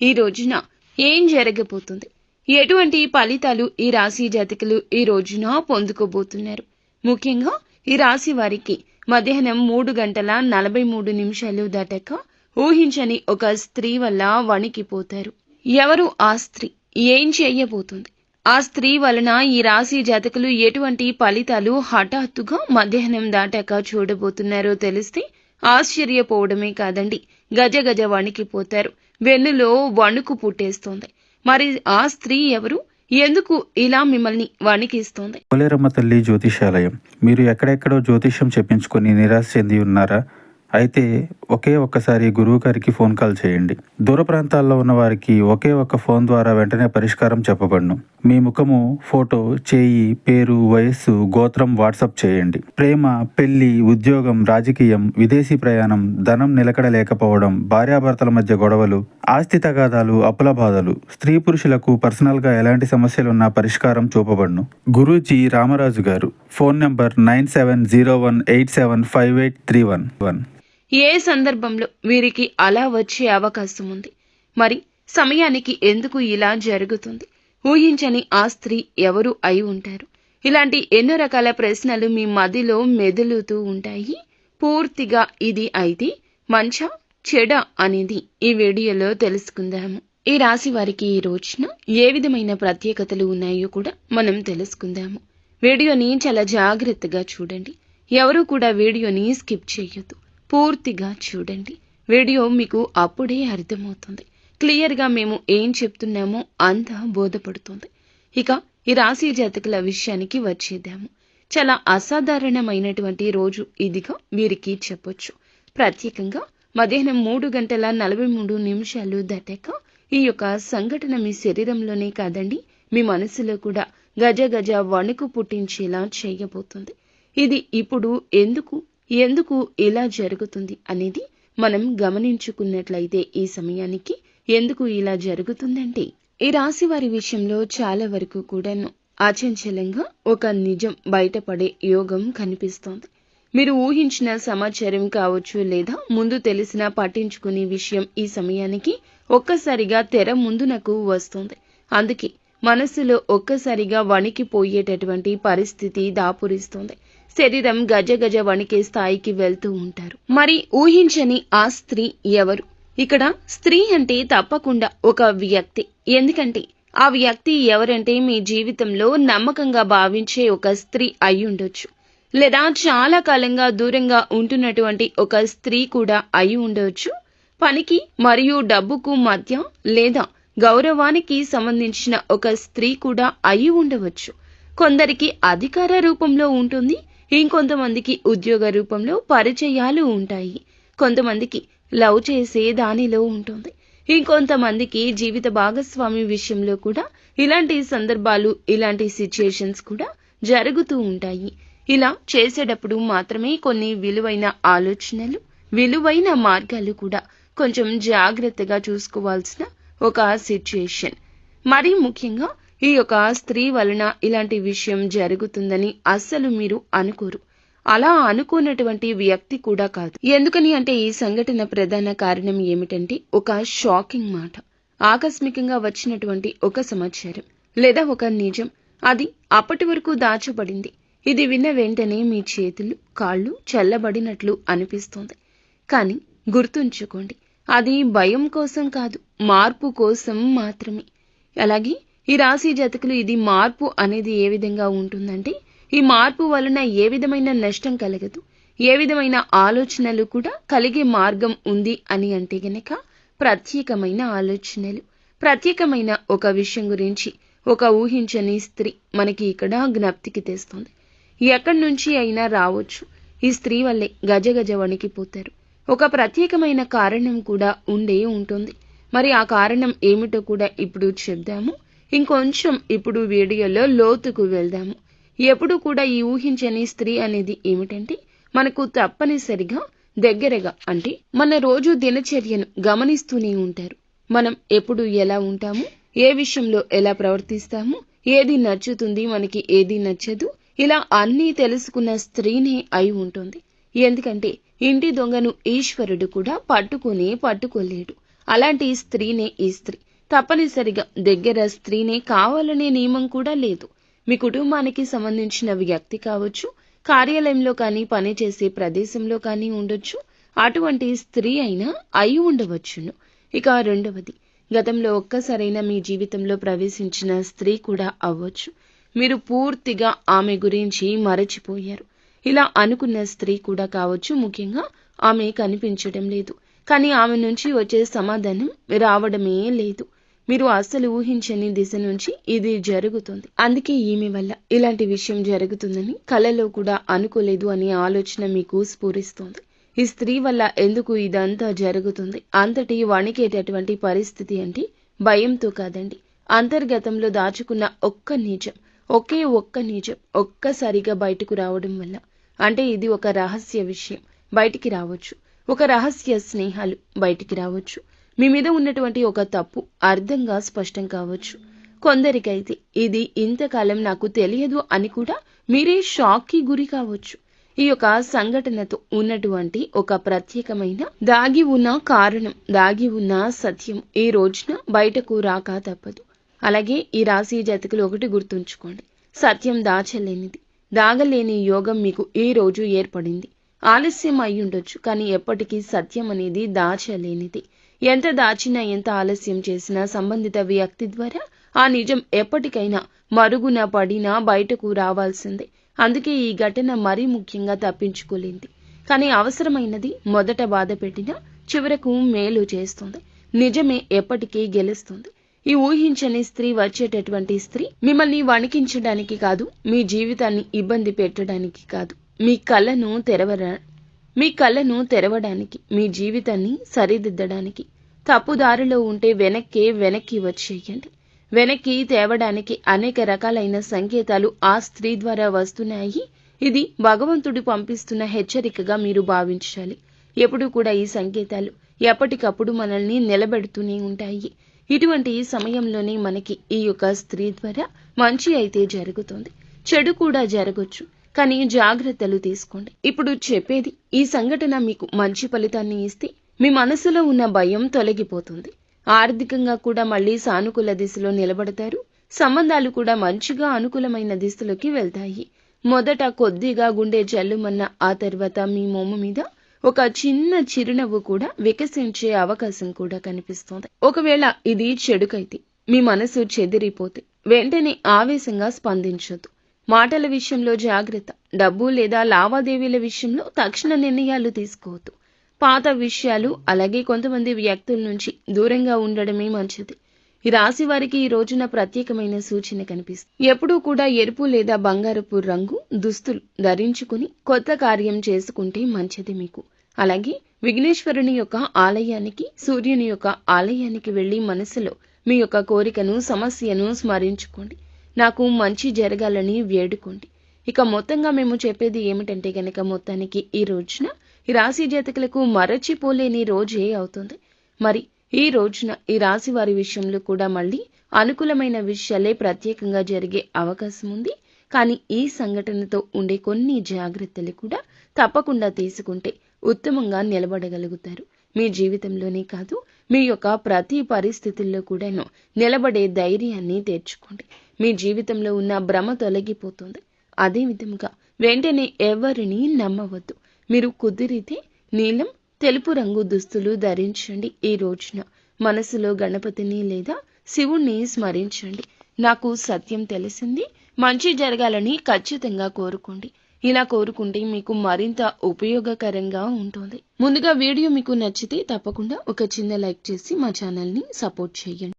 ఈ రోజున ఏం జరగబోతుంది, ఎటువంటి ఫలితాలు ఈ రాశి జాతకులు ఈ రోజున పొందుకోబోతున్నారు. ముఖ్యంగా ఈ రాశి వారికి మధ్యాహ్నం 3:43 దాటాక ఊహించని ఒక స్త్రీ వల్ల వణికిపోతారు. ఎవరు ఆ స్త్రీ, ఏం చేయబోతుంది, ఆ స్త్రీ వలన ఈ రాశి జాతకులు ఎటువంటి ఫలితాలు హఠాత్తుగా మధ్యాహ్నం దాటాక చూడబోతున్నారో తెలిస్తే ఆశ్చర్యపోవడమే కాదండి, గజ వణికిపోతారు. వెన్నులో వణుకు పుట్టేస్తోంది. మరి ఆ స్త్రీ ఎవరు, ఎందుకు ఇలా మిమ్మల్ని వణికిస్తోంది? పోలేరమ్మ తల్లి జ్యోతిషాలయం. మీరు ఎక్కడెక్కడో జ్యోతిష్యం చెప్పించుకొని నిరాశ చెంది ఉన్నారా? అయితే ఒక్కసారి గురువు గారికి ఫోన్ కాల్ చేయండి. దూర ప్రాంతాల్లో ఉన్న వారికి ఒకే ఒక్క ఫోన్ ద్వారా వెంటనే పరిష్కారం చెప్పబడును. మీ ముఖము, ఫోటో, చేయి, పేరు, వయస్సు, గోత్రం వాట్సాప్ చేయండి. ప్రేమ, పెళ్లి, ఉద్యోగం, రాజకీయం, విదేశీ ప్రయాణం, ధనం నిలకడ లేకపోవడం, భార్యాభర్తల మధ్య గొడవలు, ఆస్తి తగాదాలు, అప్పుల బాధలు, స్త్రీ పురుషులకు పర్సనల్ గా ఎలాంటి సమస్యలున్నా పరిష్కారం చూపబడును. గురూజీ రామరాజు గారు. Phone number 9701875831. ఏ సందర్భంలో వీరికి అలా వచ్చే అవకాశం ఉంది? మరి సమయానికి ఎందుకు ఇలా జరుగుతుంది? ఊహించని ఆ స్త్రీ ఎవరు అయి ఉంటారు? ఇలాంటి ఎన్నో రకాల ప్రశ్నలు మీ మదిలో మెదులుతూ ఉంటాయి. పూర్తిగా ఇది అయితే మంచా చెడా అనేది ఈ వీడియోలో తెలుసుకుందాము. ఈ రాశి వారికి ఈ రోజున ఏ విధమైన ప్రత్యేకతలు ఉన్నాయో కూడా మనం తెలుసుకుందాము. వీడియోని చాలా జాగ్రత్తగా చూడండి. ఎవరు కూడా వీడియోని స్కిప్ చేయొద్దు. పూర్తిగా చూడండి. వీడియో మీకు అప్పుడే అర్థమవుతుంది. క్లియర్గా మేము ఏం చెప్తున్నామో అంతా బోధపడుతుంది. ఇక ఈ రాశి జాతకుల విషయానికి వచ్చేద్దాము. చాలా అసాధారణమైనటువంటి రోజు ఇదిగా వీరికి చెప్పొచ్చు. ప్రత్యేకంగా మధ్యాహ్నం 3:43 దాటాక ఈ యొక్క సంఘటన మీ శరీరంలోనే కాదండి, మీ మనసులో కూడా గజ వణుకు పుట్టించేలా చేయబోతుంది. ఇది ఇప్పుడు ఎందుకు ఇలా జరుగుతుంది అనేది మనం గమనించుకున్నట్లయితే ఈ సమయానికి ఎందుకు ఇలా జరుగుతుందంటే, ఈ రాశి వారి విషయంలో చాలా వరకు కూడాను అచంచలంగా ఒక నిజం బయటపడే యోగం కనిపిస్తోంది. మీరు ఊహించిన సమాచారం కావచ్చు, లేదా ముందు తెలిసిన పట్టించుకునే విషయం ఈ సమయానికి ఒక్కసారిగా తెర ముందునకు వస్తుంది. అందుకే మనసులో ఒక్కసారిగా వణికిపోయేటటువంటి పరిస్థితి దాపురిస్తోంది. శరీరం గజ వణికే స్థాయికి వెళ్తూ ఉంటారు. మరి ఊహించని ఆ స్త్రీ ఎవరు? ఇక్కడ స్త్రీ అంటే తప్పకుండా ఒక వ్యక్తి. ఎందుకంటే ఆ వ్యక్తి ఎవరంటే మీ జీవితంలో నమ్మకంగా భావించే ఒక స్త్రీ అయి ఉండొచ్చు, లేదా చాలా కాలంగా దూరంగా ఉంటున్నటువంటి ఒక స్త్రీ కూడా అయి ఉండవచ్చు. పనికి మరియు డబ్బుకు మధ్య లేదా గౌరవానికి సంబంధించిన ఒక స్త్రీ కూడా అయి ఉండవచ్చు. కొందరికి అధికార రూపంలో ఉంటుంది, ఇంకొంతమందికి ఉద్యోగ రూపంలో పరిచయాలు ఉంటాయి. కొంతమందికి లవ్ చేసే దానిలో ఉంటుంది, ఇంకొంతమందికి జీవిత భాగస్వామి విషయంలో కూడా ఇలాంటి సందర్భాలు, ఇలాంటి సిచ్యుయేషన్స్ కూడా జరుగుతూ ఉంటాయి. ఇలా చేసేటప్పుడు మాత్రమే కొన్ని విలువైన ఆలోచనలు, విలువైన మార్గాలు కూడా కొంచెం జాగ్రత్తగా చూసుకోవాల్సిన ఒక సిచ్యుయేషన్. మరీ ముఖ్యంగా ఈ యొక్క స్త్రీ వలన ఇలాంటి విషయం జరుగుతుందని అస్సలు మీరు అనుకోరు. అలా అనుకున్నటువంటి వ్యక్తి కూడా కాదు. ఎందుకని అంటే ఈ సంఘటన ప్రధాన కారణం ఏమిటంటే ఒక షాకింగ్ మాట, ఆకస్మికంగా వచ్చినటువంటి ఒక సమాచారం లేదా ఒక నిజం. అది అప్పటి వరకు దాచబడింది. ఇది విన్న వెంటనే మీ చేతులు, కాళ్ళు చల్లబడినట్లు అనిపిస్తుంది. కానీ గుర్తుంచుకోండి, అది భయం కోసం కాదు, మార్పు కోసం మాత్రమే. అలాగే ఈ రాశి జాతకులు ఇది మార్పు అనేది ఏ విధంగా ఉంటుందంటే, ఈ మార్పు వలన ఏ విధమైన నష్టం కలగదు, ఏ విధమైన ఆలోచనలు కూడా కలిగే మార్గం ఉంది అని అంటే గనక ప్రత్యేకమైన ఆలోచనలు, ప్రత్యేకమైన ఒక విషయం గురించి ఒక ఊహించని స్త్రీ మనకి ఇక్కడ జ్ఞప్తికి తెస్తుంది. ఎక్కడి నుంచి అయినా రావచ్చు. ఈ స్త్రీ వల్లే గజ వణికిపోతారు. ఒక ప్రత్యేకమైన కారణం కూడా ఉండే ఉంటుంది. మరి ఆ కారణం ఏమిటో కూడా ఇప్పుడు చెప్దాము. ఇంకొంచెం ఇప్పుడు వీడియోలో లోతుకు వెళ్దాము. ఎప్పుడు కూడా ఈ ఊహించని స్త్రీ అనేది ఏమిటంటే, మనకు తప్పనిసరిగా దగ్గరగా అంటే మన రోజు దినచర్యను గమనిస్తూనే ఉంటారు. మనం ఎప్పుడు ఎలా ఉంటాము, ఏ విషయంలో ఎలా ప్రవర్తిస్తాము, ఏది నచ్చుతుంది, మనకి ఏది నచ్చదు, ఇలా అన్నీ తెలుసుకున్న స్త్రీనే అయి ఉంటుంది. ఎందుకంటే ఇంటి దొంగను ఈశ్వరుడు కూడా పట్టుకోలేడు. అలాంటి స్త్రీనే ఈ స్త్రీ. తప్పనిసరిగా దగ్గర స్త్రీనే కావాలనే నియమం కూడా లేదు. మీ కుటుంబానికి సంబంధించిన వ్యక్తి కావచ్చు, కార్యాలయంలో కానీ పనిచేసే ప్రదేశంలో కానీ ఉండొచ్చు, అటువంటి స్త్రీ అయినా అయి ఉండవచ్చును. ఇక రెండవది, గతంలో ఒక్కసారైనా మీ జీవితంలో ప్రవేశించిన స్త్రీ కూడా అవ్వచ్చు. మీరు పూర్తిగా ఆమె గురించి మరచిపోయారు. ఇలా అనుకున్న స్త్రీ కూడా కావచ్చు. ముఖ్యంగా ఆమె కనిపించడం లేదు, కానీ ఆమె నుంచి వచ్చే సమాధానం రావడమే లేదు. మీరు అస్సలు ఊహించని దిశ నుంచి ఇది జరుగుతుంది. అందుకే ఈమె వల్ల ఇలాంటి విషయం జరుగుతుందని కలలో కూడా అనుకోలేదు అనే ఆలోచన మీకు స్ఫురిస్తోంది. ఈ స్త్రీ వల్ల ఎందుకు ఇదంతా జరుగుతుంది? అంతటి వణికేటటువంటి పరిస్థితి అంటే భయంతో కాదండి, అంతర్గతంలో దాచుకున్న ఒక్క నిజం, ఒక్క నిజం ఒక్కసారిగా బయటకు రావడం వల్ల. అంటే ఇది ఒక రహస్య విషయం బయటికి రావచ్చు, ఒక రహస్య స్నేహాలు బయటికి రావచ్చు, మీ మీద ఉన్నటువంటి ఒక తప్పు అర్థంగా స్పష్టం కావచ్చు. కొందరికైతే ఇది ఇంతకాలం నాకు తెలియదు అని కూడా మీరే షాక్కి గురి కావచ్చు. ఈ యొక్క సంఘటనతో ఉన్నటువంటి ఒక ప్రత్యేకమైన దాగి ఉన్న కారణం, దాగి ఉన్న సత్యం ఈ రోజున బయటకు రాక తప్పదు. అలాగే ఈ రాశి జాతకులు ఒకటి గుర్తుంచుకోండి, సత్యం దాచలేనిది, దాగలేని యోగం మీకు ఈ రోజు ఏర్పడింది. ఆలస్యం అయి ఉండొచ్చు, కానీ ఎప్పటికీ సత్యం అనేది దాచలేనిది. ఎంత దాచినా, ఎంత ఆలస్యం చేసినా సంబంధిత వ్యక్తి ద్వారా ఆ నిజం ఎప్పటికైనా మరుగున పడినా బయటకు రావాల్సిందే. అందుకే ఈ ఘటన మరీ ముఖ్యంగా తప్పించుకోలేంది. కానీ అవసరమైనది మొదట బాధ పెట్టినా చివరకు మేలు చేస్తుంది. నిజమే ఎప్పటికీ గెలుస్తుంది. ఈ ఊహించని స్త్రీ వచ్చేటటువంటి స్త్రీ మిమ్మల్ని వణికించడానికి కాదు, మీ జీవితాన్ని ఇబ్బంది పెట్టడానికి కాదు, మీ కళ్ళను తెరవడానికి, మీ జీవితాన్ని సరిదిద్దడానికి. తప్పుదారిలో ఉంటే వెనక్కి వచ్చేయండి. వెనక్కి తేవడానికి అనేక రకాలైన సంకేతాలు ఆ స్త్రీ ద్వారా వస్తున్నాయి. ఇది భగవంతుడు పంపిస్తున్న హెచ్చరికగా మీరు భావించాలి. ఎప్పుడు కూడా ఈ సంకేతాలు ఎప్పటికప్పుడు మనల్ని నిలబెడుతూనే ఉంటాయి. ఇటువంటి సమయంలోనే మనకి ఈ యొక్క స్త్రీ ద్వారా మంచి అయితే జరుగుతుంది, చెడు కూడా జరగొచ్చు. కానీ జాగ్రత్తలు తీసుకోండి. ఇప్పుడు చెప్పేది, ఈ సంఘటన మీకు మంచి ఫలితాన్ని ఇస్తే మీ మనసులో ఉన్న భయం తొలగిపోతుంది. ఆర్థికంగా కూడా మళ్ళీ సానుకూల దిశలో నిలబడతారు. సంబంధాలు కూడా మంచిగా అనుకూలమైన దిశలోకి వెళ్తాయి. మొదట కొద్దిగా గుండె జల్లుమన్న, ఆ తర్వాత మీ మొమ్ము మీద ఒక చిన్న చిరునవ్వు కూడా వికసించే అవకాశం కూడా కనిపిస్తోంది. ఒకవేళ ఇది చెడుకైతే, మీ మనసు చెదిరిపోతే వెంటనే ఆవేశంగా స్పందించొద్దు. మాటల విషయంలో జాగ్రత్త. డబ్బు లేదా లావాదేవీల విషయంలో తక్షణ నిర్ణయాలు తీసుకోవద్దు. పాత విషయాలు, అలాగే కొంతమంది వ్యక్తుల నుంచి దూరంగా ఉండడమే మంచిది. ఈ రాశి వారికి ఈ రోజున ప్రత్యేకమైన సూచన కనిపిస్తుంది. ఎప్పుడూ కూడా ఎరుపు లేదా బంగారపు రంగు దుస్తులు ధరించుకుని కొత్త కార్యం చేసుకుంటే మంచిది మీకు. అలాగే విఘ్నేశ్వరుని యొక్క ఆలయానికి, సూర్యుని యొక్క ఆలయానికి వెళ్లి మనసులో మీ యొక్క కోరికను, సమస్యను స్మరించుకోండి. నాకు మంచి జరగాలని వేడుకోండి. ఇక మొత్తంగా మేము చెప్పేది ఏమిటంటే గనక, మొత్తానికి ఈ రోజున ఈ రాశి జాతకులకు మరచిపోలేని రోజే అవుతుంది. మరి ఈ రోజున ఈ రాశి వారి విషయంలో కూడా మళ్ళీ అనుకూలమైన విషయాలే ప్రత్యేకంగా జరిగే అవకాశం ఉంది. కానీ ఈ సంఘటనతో ఉండే కొన్ని జాగ్రత్తలు కూడా తప్పకుండా తీసుకుంటే ఉత్తమంగా నిలబడగలుగుతారు. మీ జీవితంలోనే కాదు, మీ యొక్క ప్రతి పరిస్థితుల్లో కూడాను నిలబడే ధైర్యాన్ని తెచ్చుకోండి. మీ జీవితంలో ఉన్న భ్రమ తొలగిపోతుంది. అదే విధముగా వెంటనే ఎవరిని నమ్మవద్దు. మీరు కుదిరితే నీలం, తెలుపు రంగు దుస్తులు ధరించండి. ఈ రోజున మనసులో గణపతిని లేదా శివుణ్ణి స్మరించండి. నాకు సత్యం తెలిసింది, మంచి జరగాలని ఖచ్చితంగా కోరుకోండి. ఇలా కోరుకుంటే మీకు మరింత ఉపయోగకరంగా ఉంటుంది. ముందుగా వీడియో మీకు నచ్చితే తప్పకుండా ఒక చిన్న లైక్ చేసి మా ఛానల్ని సపోర్ట్ చేయండి.